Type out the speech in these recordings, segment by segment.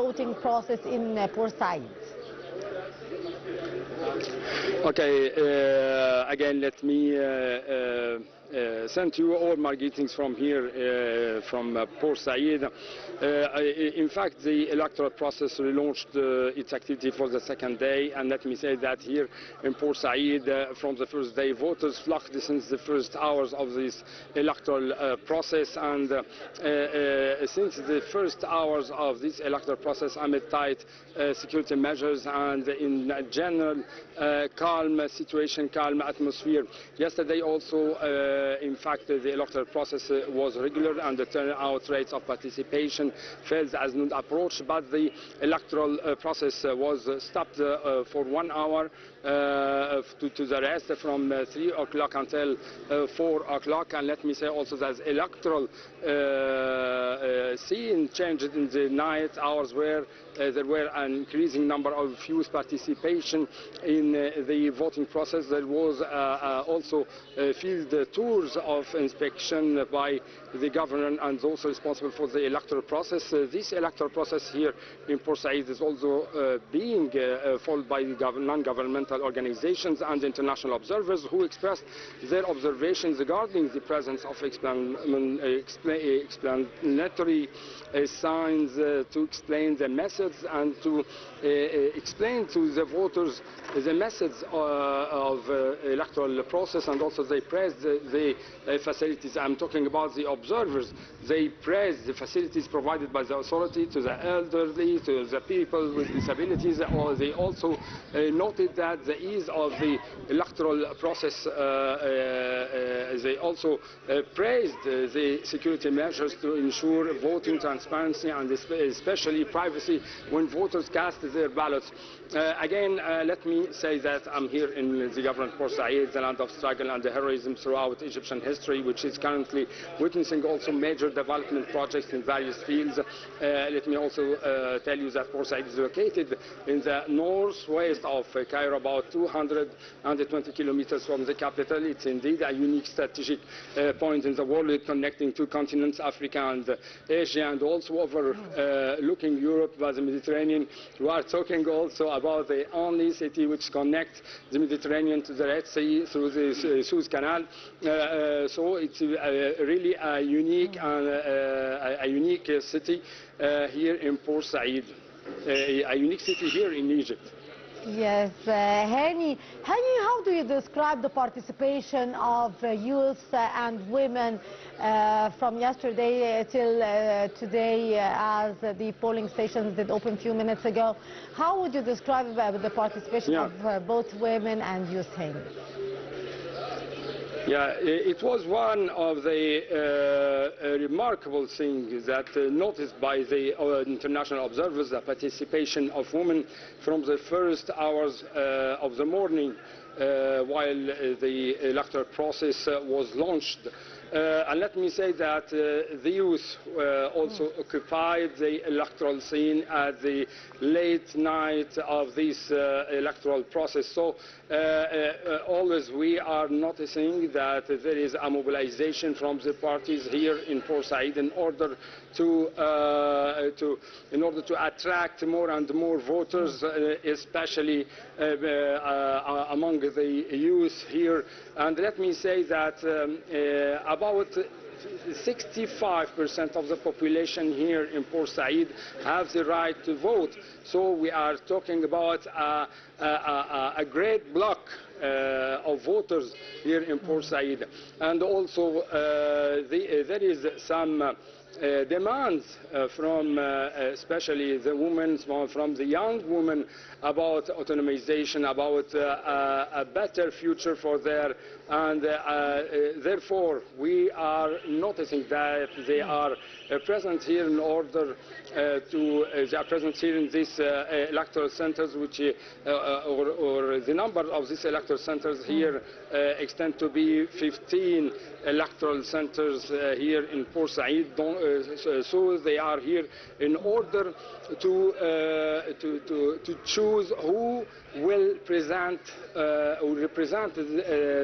voting process in Port Said? Okay, again, let me send you all my greetings from here, from Port Said. In fact, the electoral process relaunched its activity for the second day, and let me say that here in Port Said, from the first day, voters flocked since the first hours of this electoral process, and since the first hours of this electoral process, amid tight security measures and in a general calm situation, calm atmosphere. Yesterday also, in fact, the electoral process was regular and the turnout rates of participation fell as noon approached, but the electoral process was stopped for 1 hour to the rest from 3 o'clock until 4 o'clock. And let me say also that electoral scene changed in the night hours where there were an increasing number of youth participation in the voting process. There was also field tours of inspection by the governor and those responsible for the electoral process. This electoral process here in Port Said is also being followed by non-governmental organizations and international observers who expressed their observations regarding the presence of explanatory signs to explain the methods and to explain to the voters the methods of electoral process, and also they praised the facilities. I'm talking about the observers. They praised the facilities provided by the authority to the elderly, to the people with disabilities. Or they also noted that the ease of the electoral process, they also praised the security measures to ensure voting transparency and especially privacy when voters cast their ballots. Again, let me say that I'm here in the government Port Said, the land of struggle and heroism throughout Egyptian history, which is currently witnessing also major development projects in various fields. Let me also tell you that Port Said is located in the northwest of Cairo, about 220 kilometers from the capital. It's indeed a unique strategic point in the world, connecting two continents, Africa and Asia, and also overlooking Europe by the Mediterranean. We are talking also about the only city which connects the Mediterranean to the Red Sea through the Suez Canal. So it's really a unique city here in Port Said, a unique city here in Egypt. Yes, Hany, how do you describe the participation of youth and women from yesterday till today, as the polling stations did open a few minutes ago? How would you describe the participation of both women and youth, Hany? Yeah, it was one of the remarkable things that noticed by the international observers, the participation of women from the first hours of the morning while the electoral process was launched. And let me say that the youth also occupied the electoral scene at the late night of this electoral process. So always we are noticing that there is a mobilization from the parties here in Port Said in order to attract more and more voters, especially among the youth here. And let me say that about 65% of the population here in Port Said have the right to vote. So we are talking about a great block of voters here in Port Said. And also there is some demands from especially the women, from the young women, about autonomization, about a better future for their, and therefore we are noticing that they are present here in order they are present here in these electoral centers, which or the number of these electoral centers here extend to be 15 electoral centers here in Port Said. So they are here in order to choose who will represent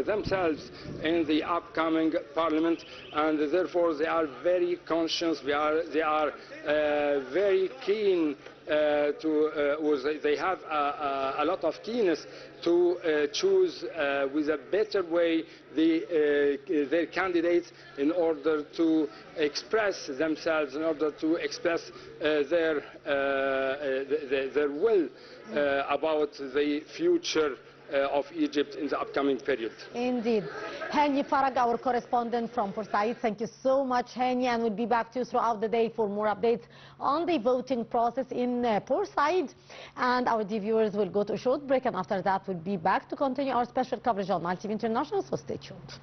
themselves in the upcoming parliament, and therefore they are very conscious. They are very keen they have a lot of keenness to choose with a better way their candidates in order to express themselves, in order to express their will about the future of Egypt in the upcoming period. Indeed. Hany Farag, our correspondent from Port Said. Thank you so much, Hany, and we'll be back to you throughout the day for more updates on the voting process in Port Said. And our viewers will go to a short break, and after that we'll be back to continue our special coverage on Nile TV International, so stay tuned.